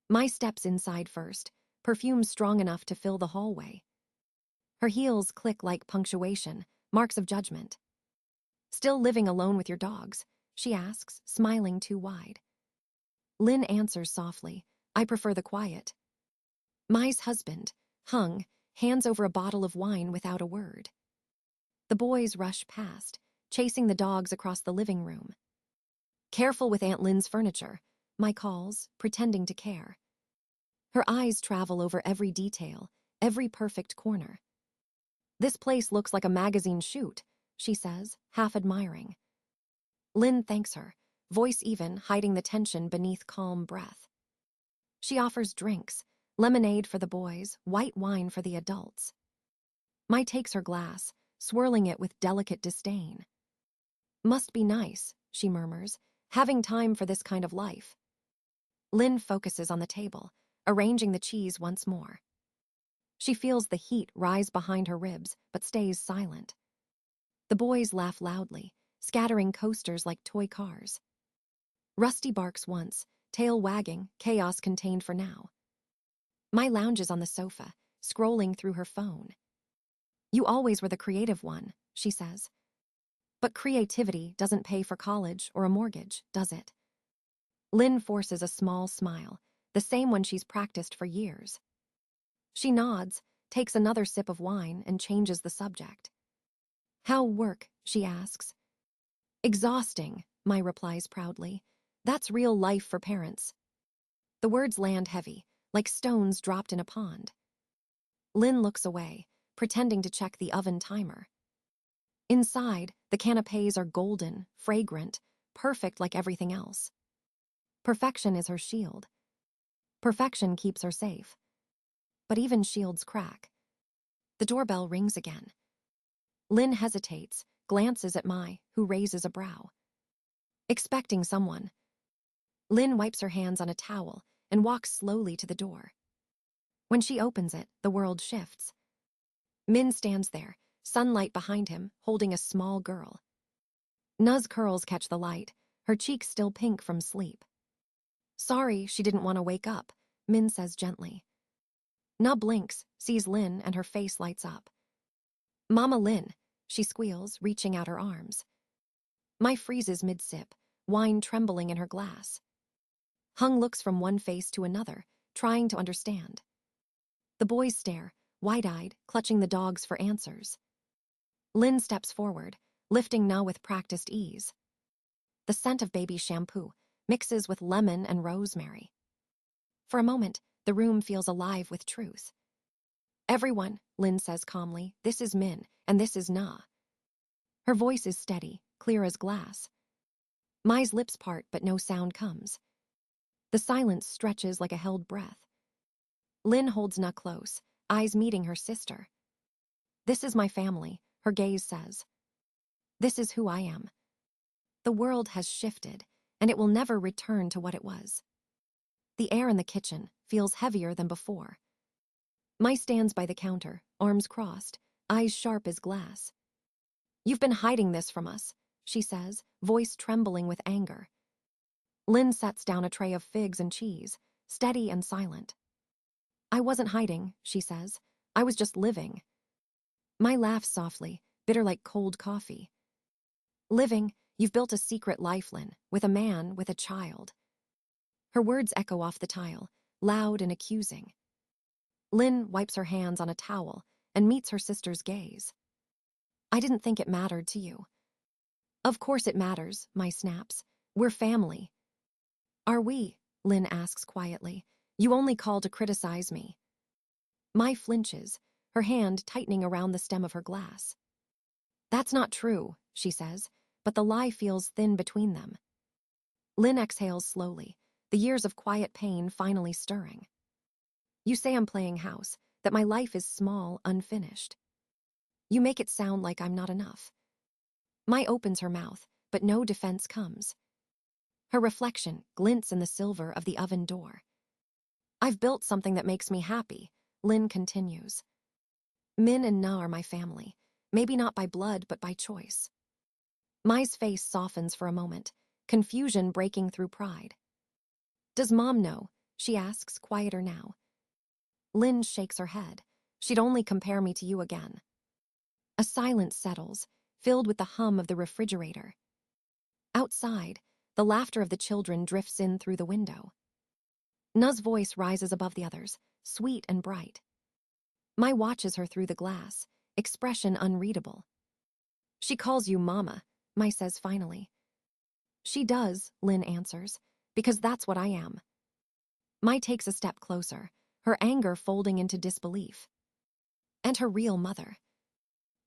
Mai steps inside first, perfume strong enough to fill the hallway. Her heels click like punctuation, marks of judgment. "Still living alone with your dogs?" she asks, smiling too wide. Lin answers softly, "I prefer the quiet." Mai's husband, Hung, hands over a bottle of wine without a word. The boys rush past, chasing the dogs across the living room. "Careful with Aunt Lin's furniture," Mai calls, pretending to care. Her eyes travel over every detail, every perfect corner. "This place looks like a magazine shoot," she says, half admiring. Lin thanks her, voice even hiding the tension beneath calm breath. She offers drinks, lemonade for the boys, white wine for the adults. Mai takes her glass, swirling it with delicate disdain. "Must be nice," she murmurs, "having time for this kind of life." Lin focuses on the table, arranging the cheese once more. She feels the heat rise behind her ribs, but stays silent. The boys laugh loudly, scattering coasters like toy cars. Rusty barks once, tail wagging, chaos contained for now. Mai lounges on the sofa, scrolling through her phone. "You always were the creative one," she says. "But creativity doesn't pay for college or a mortgage, does it?" Lin forces a small smile, the same one she's practiced for years. She nods, takes another sip of wine, and changes the subject. "How work?" she asks. "Exhausting," Mai replies proudly. "That's real life for parents." The words land heavy, like stones dropped in a pond. Lin looks away, pretending to check the oven timer. Inside, the canapés are golden, fragrant, perfect like everything else. Perfection is her shield. Perfection keeps her safe. But even shields crack. The doorbell rings again. Lin hesitates, glances at Mai, who raises a brow. Expecting someone. Lin wipes her hands on a towel and walks slowly to the door. When she opens it, the world shifts. Min stands there, sunlight behind him, holding a small girl. Na's curls catch the light, her cheeks still pink from sleep. "Sorry, she didn't want to wake up," Min says gently. Na blinks, sees Lin, and her face lights up. "Mama Lin," she squeals, reaching out her arms. Mai freezes mid-sip, wine trembling in her glass. Hung looks from one face to another, trying to understand. The boys stare, wide-eyed, clutching the dogs for answers. Lin steps forward, lifting Na with practiced ease. The scent of baby shampoo mixes with lemon and rosemary. For a moment, the room feels alive with truth. "Everyone," Lin says calmly, "this is Min, and this is Na." Her voice is steady, clear as glass. Mai's lips part, but no sound comes. The silence stretches like a held breath. Lin holds Na close, eyes meeting her sister. "This is my family," her gaze says. "This is who I am." The world has shifted, and it will never return to what it was. The air in the kitchen feels heavier than before. Mai stands by the counter, arms crossed, eyes sharp as glass. "You've been hiding this from us," she says, voice trembling with anger. Lin sets down a tray of figs and cheese, steady and silent. "I wasn't hiding," she says. "I was just living." Mai laughs softly, bitter like cold coffee. "Living, you've built a secret life, Lin, with a man, with a child." Her words echo off the tile, loud and accusing. Lin wipes her hands on a towel and meets her sister's gaze. "I didn't think it mattered to you." "Of course it matters," Mai snaps. "We're family." "Are we?" Lin asks quietly. "You only call to criticize me." Mai flinches, her hand tightening around the stem of her glass. "That's not true," she says, but the lie feels thin between them. Lin exhales slowly, the years of quiet pain finally stirring. "You say I'm playing house, that my life is small, unfinished. You make it sound like I'm not enough." Mai opens her mouth, but no defense comes. Her reflection glints in the silver of the oven door. "I've built something that makes me happy," Lin continues. "Min and Na are my family, maybe not by blood, but by choice." Mai's face softens for a moment, confusion breaking through pride. "Does Mom know?" she asks, quieter now. Lynn shakes her head. She'd only compare me to you again. A silence settles, filled with the hum of the refrigerator. Outside, the laughter of the children drifts in through the window. Na's voice rises above the others, sweet and bright. Mai watches her through the glass, expression unreadable. She calls you Mama, Mai says finally. She does, Lynn answers, because that's what I am. Mai takes a step closer, her anger folding into disbelief. And her real mother.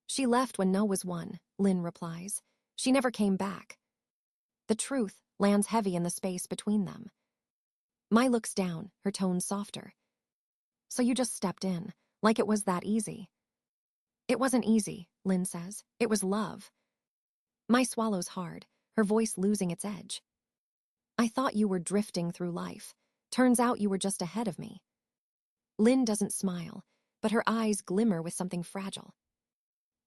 She left when Na was 1, Lynn replies. She never came back. The truth lands heavy in the space between them. Mai looks down, her tone softer. So you just stepped in, like it was that easy. It wasn't easy, Lynn says. It was love. Mai swallows hard, her voice losing its edge. I thought you were drifting through life. Turns out you were just ahead of me. Lynn doesn't smile, but her eyes glimmer with something fragile.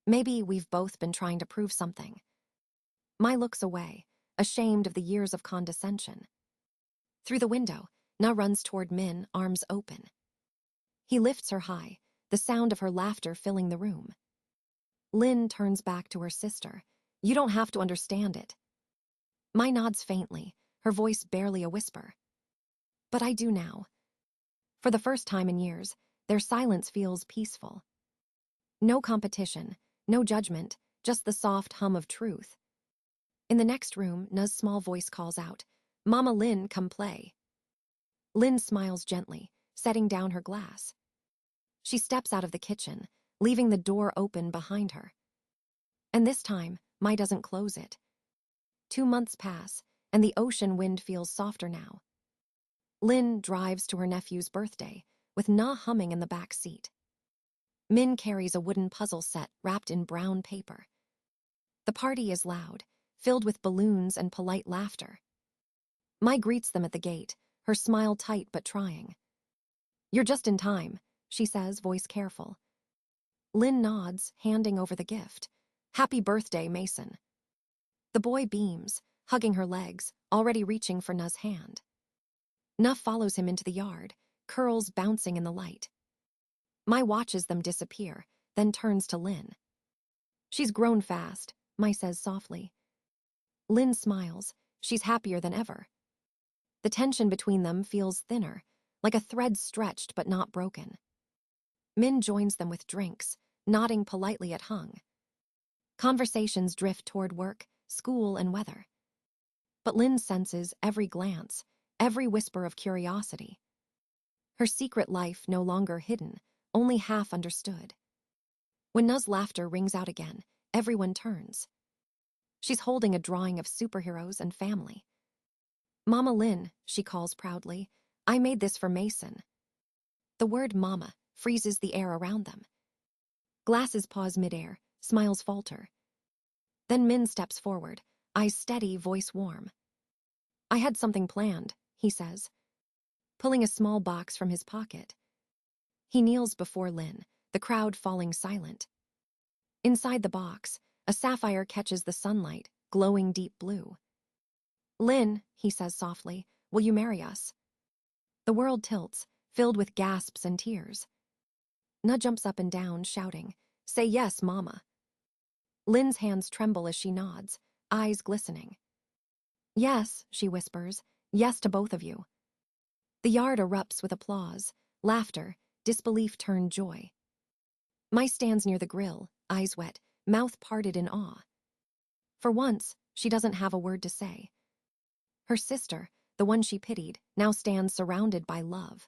Maybe we've both been trying to prove something. Mai looks away, ashamed of the years of condescension. Through the window, Na runs toward Min, arms open. He lifts her high, the sound of her laughter filling the room. Lynn turns back to her sister. You don't have to understand it. Mai nods faintly, her voice barely a whisper. But I do now. For the first time in years, their silence feels peaceful. No competition, no judgment, just the soft hum of truth. In the next room, Na's small voice calls out, Mama Lynn, come play. Lynn smiles gently, setting down her glass. She steps out of the kitchen, leaving the door open behind her. And this time, Mai doesn't close it. 2 months pass, and the ocean wind feels softer now. Lynn drives to her nephew's birthday, with Na humming in the back seat. Min carries a wooden puzzle set wrapped in brown paper. The party is loud, filled with balloons and polite laughter. Mai greets them at the gate, her smile tight but trying. You're just in time, she says, voice careful. Lynn nods, handing over the gift. Happy birthday, Mason. The boy beams, hugging her legs, already reaching for Na's hand. Na follows him into the yard, curls bouncing in the light. Mai watches them disappear, then turns to Lynn. She's grown fast, Mai says softly. Lynn smiles, she's happier than ever. The tension between them feels thinner, like a thread stretched but not broken. Min joins them with drinks, nodding politely at Hung. Conversations drift toward work, school, and weather. But Lynn senses every glance, every whisper of curiosity. Her secret life no longer hidden, only half understood. When Na's laughter rings out again, everyone turns. She's holding a drawing of superheroes and family. Mama Lynn, she calls proudly, I made this for Mason. The word mama freezes the air around them. Glasses pause midair, smiles falter. Then Min steps forward, eyes steady, voice warm. I had something planned, he says, pulling a small box from his pocket. He kneels before Lynn, the crowd falling silent. Inside the box, a sapphire catches the sunlight, glowing deep blue. Lynn, he says softly, will you marry us? The world tilts, filled with gasps and tears. Na jumps up and down, shouting, say yes, Mama. Lynn's hands tremble as she nods, eyes glistening. Yes, she whispers, yes to both of you. The yard erupts with applause, laughter, disbelief turned joy. Mai stands near the grill, eyes wet, mouth parted in awe. For once, she doesn't have a word to say. Her sister, the one she pitied, now stands surrounded by love.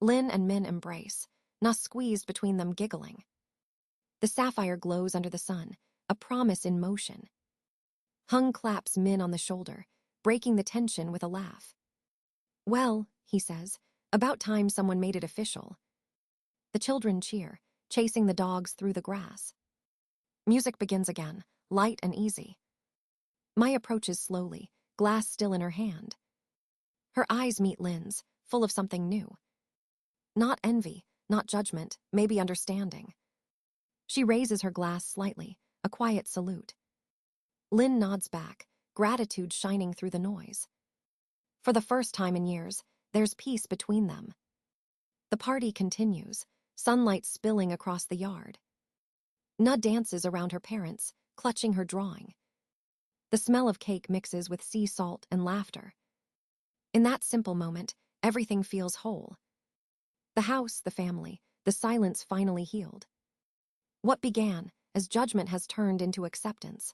Lynn and Min embrace, Na squeezed between them giggling. The sapphire glows under the sun, a promise in motion. Hung claps Min on the shoulder, breaking the tension with a laugh. Well, he says, about time someone made it official. The children cheer, chasing the dogs through the grass. Music begins again, light and easy. Mai approaches slowly, glass still in her hand. Her eyes meet Lynn's, full of something new. Not envy, not judgment, maybe understanding. She raises her glass slightly, a quiet salute. Lynn nods back, gratitude shining through the noise. For the first time in years, There's peace between them. The party continues, sunlight spilling across the yard. Na dances around her parents, clutching her drawing. The smell of cake mixes with sea salt and laughter. In that simple moment, everything feels whole. The house, the family, the silence finally healed. What began as judgment has turned into acceptance.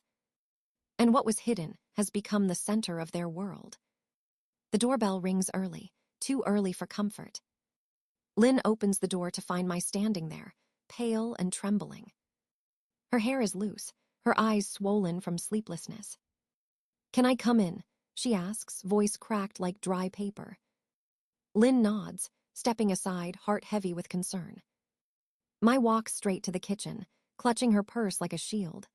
And what was hidden has become the center of their world. The doorbell rings early, too early for comfort. Lynn opens the door to find my standing there, pale and trembling. Her hair is loose, her eyes swollen from sleeplessness. "Can I come in?" she asks, voice cracked like dry paper. Lynn nods, stepping aside, heart heavy with concern. My walks straight to the kitchen, clutching her purse like a shield.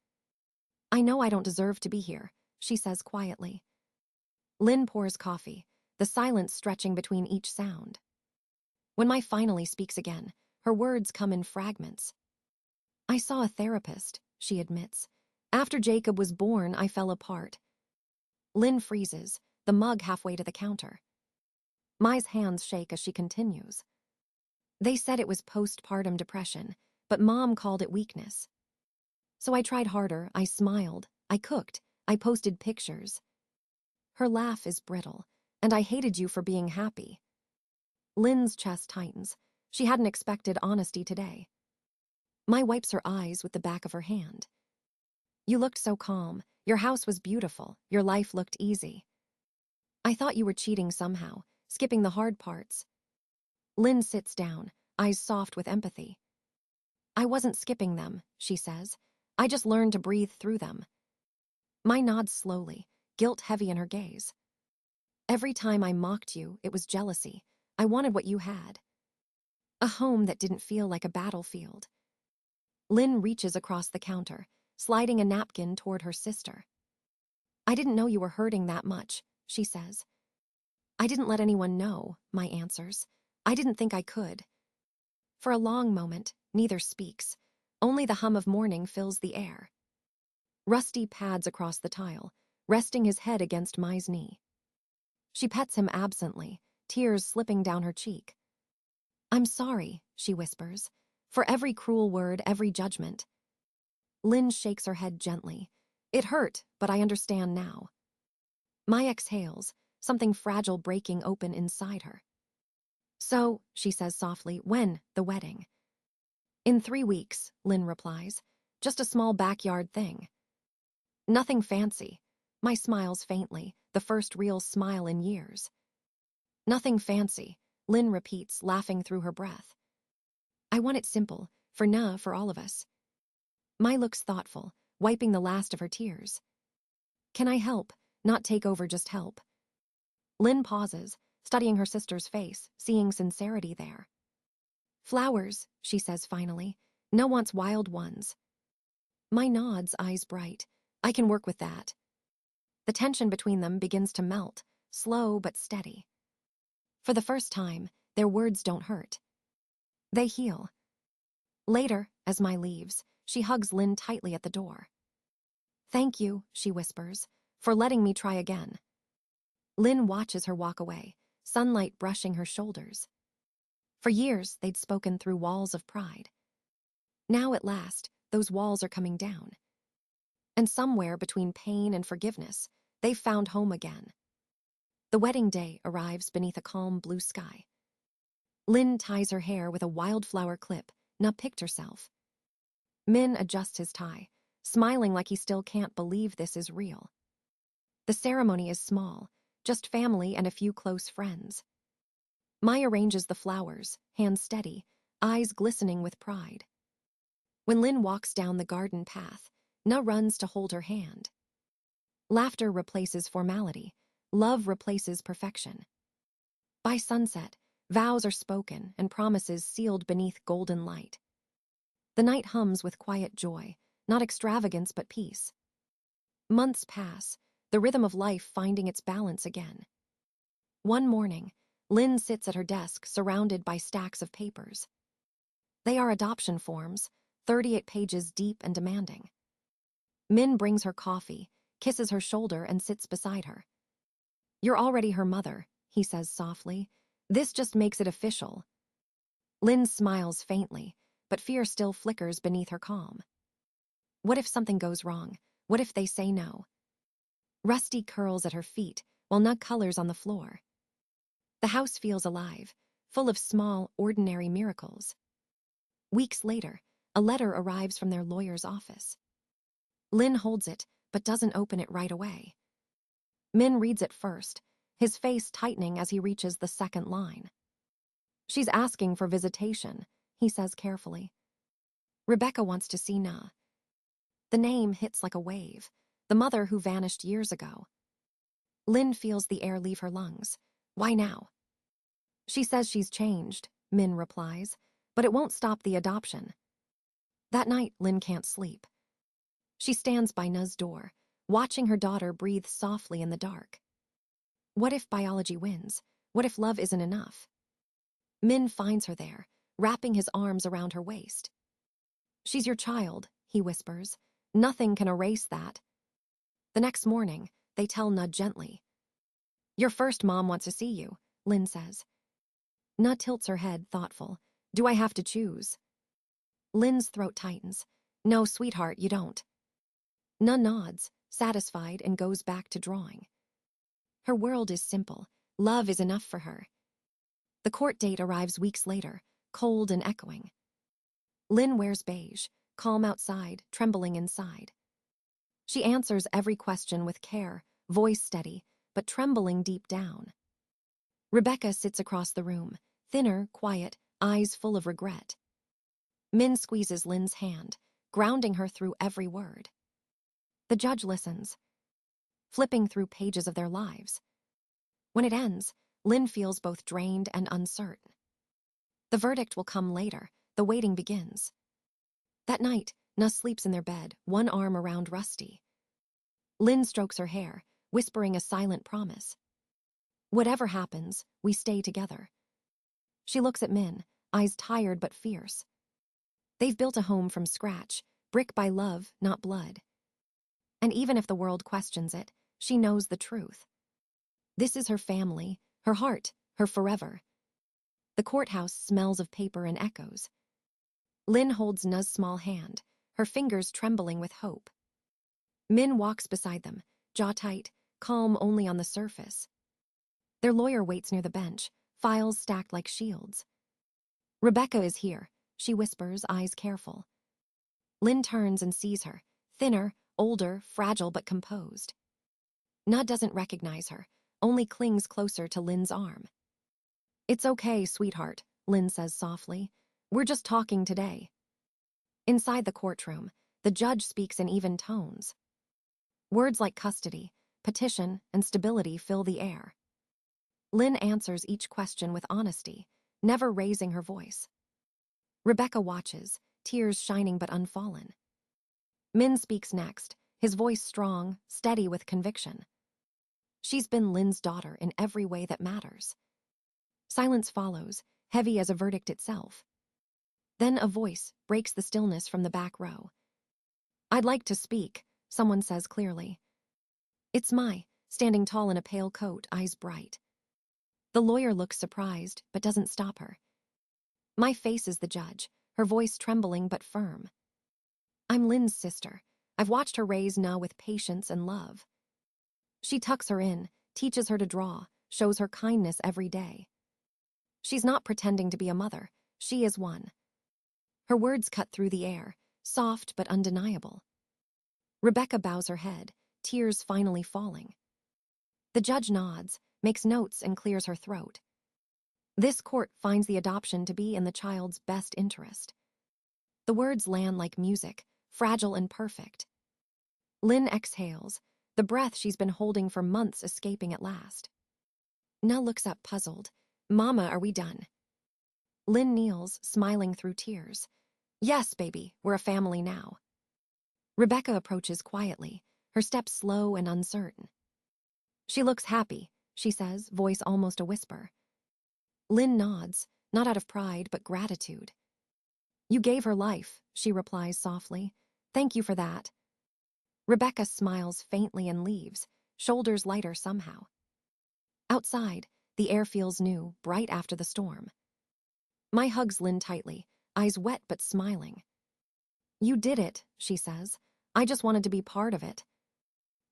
"I know I don't deserve to be here," she says quietly. Lynn pours coffee, the silence stretching between each sound. When Mai finally speaks again, her words come in fragments. "I saw a therapist," she admits. "After Jacob was born, I fell apart." Lynn freezes, the mug halfway to the counter. Mai's hands shake as she continues. "They said it was postpartum depression, but Mom called it weakness. So I tried harder, I smiled, I cooked, I posted pictures." Her laugh is brittle, "And I hated you for being happy." Lynn's chest tightens. She hadn't expected honesty today. Mai wipes her eyes with the back of her hand. "You looked so calm. Your house was beautiful. Your life looked easy. I thought you were cheating somehow, skipping the hard parts." Lynn sits down, eyes soft with empathy. "I wasn't skipping them," she says. "I just learned to breathe through them." Mai nods slowly, guilt heavy in her gaze. "Every time I mocked you, it was jealousy. I wanted what you had. A home that didn't feel like a battlefield." Lynn reaches across the counter, sliding a napkin toward her sister. "I didn't know you were hurting that much," she says. "I didn't let anyone know," Mai answers. "I didn't think I could." For a long moment, neither speaks. Only the hum of morning fills the air. Rusty pads across the tile, resting his head against Mai's knee. She pets him absently, tears slipping down her cheek. "I'm sorry," she whispers, "for every cruel word, every judgment." Lynn shakes her head gently. "It hurt, but I understand now." Mai exhales, something fragile breaking open inside her. "So," she says softly, "when the wedding?" "In 3 weeks," Lynn replies. "Just a small backyard thing." "Nothing fancy." Mai smiles faintly, the first real smile in years. "Nothing fancy," Lynn repeats, laughing through her breath. "I want it simple, for Na, for all of us." Mai looks thoughtful, wiping the last of her tears. "Can I help? Not take over, just help." Lynn pauses, studying her sister's face, seeing sincerity there. "Flowers," she says finally. "No wants wild ones." Mai nods, eyes bright. "I can work with that." The tension between them begins to melt, slow but steady. For the first time, their words don't hurt. They heal. Later, as Mai leaves, she hugs Lynn tightly at the door. "Thank you," she whispers, "for letting me try again." Lynn watches her walk away, sunlight brushing her shoulders. For years, they'd spoken through walls of pride. Now, at last, those walls are coming down. And somewhere between pain and forgiveness, they've found home again. The wedding day arrives beneath a calm blue sky. Lynn ties her hair with a wildflower clip, Na picked herself. Min adjusts his tie, smiling like he still can't believe this is real. The ceremony is small, just family and a few close friends. Mai arranges the flowers, hands steady, eyes glistening with pride. When Lynn walks down the garden path, Na runs to hold her hand. Laughter replaces formality. Love replaces perfection. By sunset, vows are spoken and promises sealed beneath golden light. The night hums with quiet joy, not extravagance but peace. Months pass, the rhythm of life finding its balance again. One morning, Lynn sits at her desk surrounded by stacks of papers. They are adoption forms, 38 pages deep and demanding. Min brings her coffee, kisses her shoulder and sits beside her. "You're already her mother," he says softly. This just makes it official. Lynn smiles faintly, but fear still flickers beneath her calm. What if something goes wrong? What if they say no? Rusty curls at her feet, while Nug colors on the floor. The house feels alive, full of small, ordinary miracles. Weeks later, a letter arrives from their lawyer's office. Lynn holds it, but doesn't open it right away. Min reads it first, his face tightening as he reaches the second line. She's asking for visitation, he says carefully. Rebecca wants to see Na. The name hits like a wave, the mother who vanished years ago. Lynn feels the air leave her lungs. Why now? She says she's changed, Min replies, but it won't stop the adoption. That night, Lynn can't sleep. She stands by Na's door, watching her daughter breathe softly in the dark. What if biology wins? What if love isn't enough? Min finds her there, wrapping his arms around her waist. She's your child, he whispers. Nothing can erase that. The next morning, they tell Na gently. Your first mom wants to see you, Lynn says. Na tilts her head, thoughtful. Do I have to choose? Lynn's throat tightens. No, sweetheart, you don't. Na nods, satisfied, and goes back to drawing. Her world is simple. Love is enough for her. The court date arrives weeks later, cold and echoing. Lynn wears beige, calm outside, trembling inside. She answers every question with care, voice steady, but trembling deep down. Rebecca sits across the room, thinner, quiet, eyes full of regret. Min squeezes Lynn's hand, grounding her through every word. The judge listens, flipping through pages of their lives. When it ends, Lynn feels both drained and uncertain. The verdict will come later. The waiting begins. That night, Na sleeps in their bed, one arm around Rusty. Lynn strokes her hair, whispering a silent promise. Whatever happens, we stay together. She looks at Min, eyes tired but fierce. They've built a home from scratch, brick by love, not blood. And even if the world questions it, she knows the truth. This is her family, her heart, her forever. The courthouse smells of paper and echoes. Lynn holds Na's small hand, her fingers trembling with hope. Min walks beside them, jaw tight, calm only on the surface. Their lawyer waits near the bench, files stacked like shields. Rebecca is here, she whispers, eyes careful. Lynn turns and sees her, thinner, older, fragile but composed. Na doesn't recognize her, only clings closer to Lynn's arm. It's okay, sweetheart, Lynn says softly. We're just talking today. Inside the courtroom, the judge speaks in even tones. Words like custody, petition, and stability fill the air. Lynn answers each question with honesty, never raising her voice. Rebecca watches, tears shining but unfallen. Min speaks next, his voice strong, steady with conviction. She's been Lynn's daughter in every way that matters. Silence follows, heavy as a verdict itself. Then a voice breaks the stillness from the back row. I'd like to speak, someone says clearly. It's Mai, standing tall in a pale coat, eyes bright. The lawyer looks surprised, but doesn't stop her. Mai faces the judge, her voice trembling but firm. I'm Lynn's sister. I've watched her raise Na with patience and love. She tucks her in, teaches her to draw, shows her kindness every day. She's not pretending to be a mother. She is one. Her words cut through the air, soft but undeniable. Rebecca bows her head, tears finally falling. The judge nods, makes notes, and clears her throat. This court finds the adoption to be in the child's best interest. The words land like music, fragile and perfect. Lynn exhales, the breath she's been holding for months escaping at last. Na looks up puzzled. Mama, are we done? Lynn kneels, smiling through tears. Yes, baby, we're a family now. Rebecca approaches quietly, her steps slow and uncertain. She looks happy, she says, voice almost a whisper. Lynn nods, not out of pride but gratitude. You gave her life, she replies softly. Thank you for that. Rebecca smiles faintly and leaves, shoulders lighter somehow. Outside, The air feels new, bright after the storm. My hugs Lynn tightly, eyes wet but smiling. You did it, she says. I just wanted to be part of it.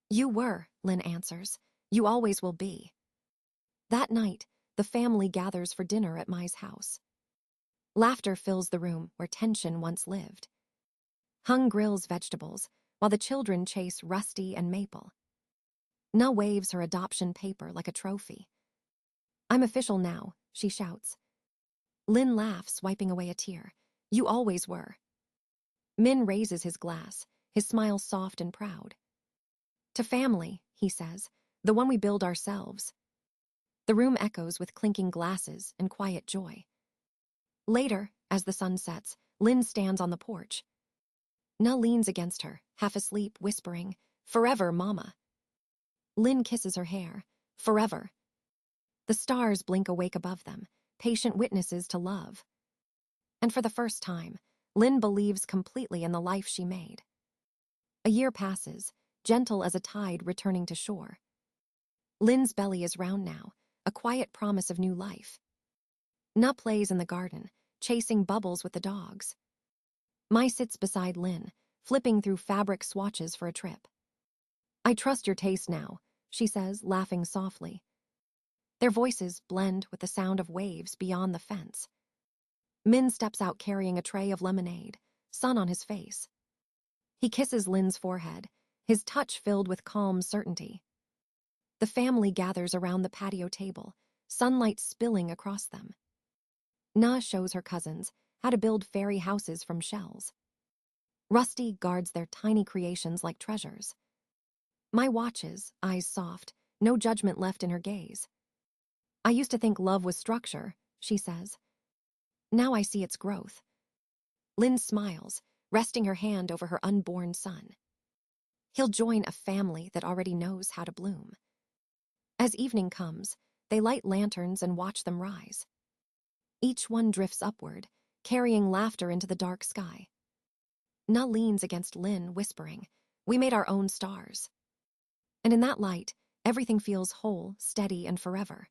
You were, Lynn answers. You always will be. That night, the family gathers for dinner at Mai's house. Laughter fills the room where tension once lived. Hung grills vegetables, while the children chase Rusty and Maple. Na waves her adoption paper like a trophy. I'm official now, she shouts. Lynn laughs, wiping away a tear. You always were. Min raises his glass, his smile soft and proud. To family, he says, the one we build ourselves. The room echoes with clinking glasses and quiet joy. Later, as the sun sets, Lynn stands on the porch. Na leans against her, half asleep, whispering, Forever, Mama. Lynn kisses her hair. Forever. The stars blink awake above them, patient witnesses to love. And for the first time, Lynn believes completely in the life she made. A year passes, gentle as a tide returning to shore. Lynn's belly is round now, a quiet promise of new life. Na plays in the garden, chasing bubbles with the dogs. Mai sits beside Lynn, flipping through fabric swatches for a trip. I trust your taste now, she says, laughing softly. Their voices blend with the sound of waves beyond the fence. Min steps out carrying a tray of lemonade, sun on his face. He kisses Lynn's forehead, his touch filled with calm certainty. The family gathers around the patio table, sunlight spilling across them. Na shows her cousins how to build fairy houses from shells. Rusty guards their tiny creations like treasures. Mai watches, eyes soft, no judgment left in her gaze. I used to think love was structure, she says. Now I see its growth. Lynn smiles, resting her hand over her unborn son. He'll join a family that already knows how to bloom. As evening comes, they light lanterns and watch them rise. Each one drifts upward, carrying laughter into the dark sky. Na leans against Lynn, whispering, We made our own stars. And in that light, everything feels whole, steady, and forever.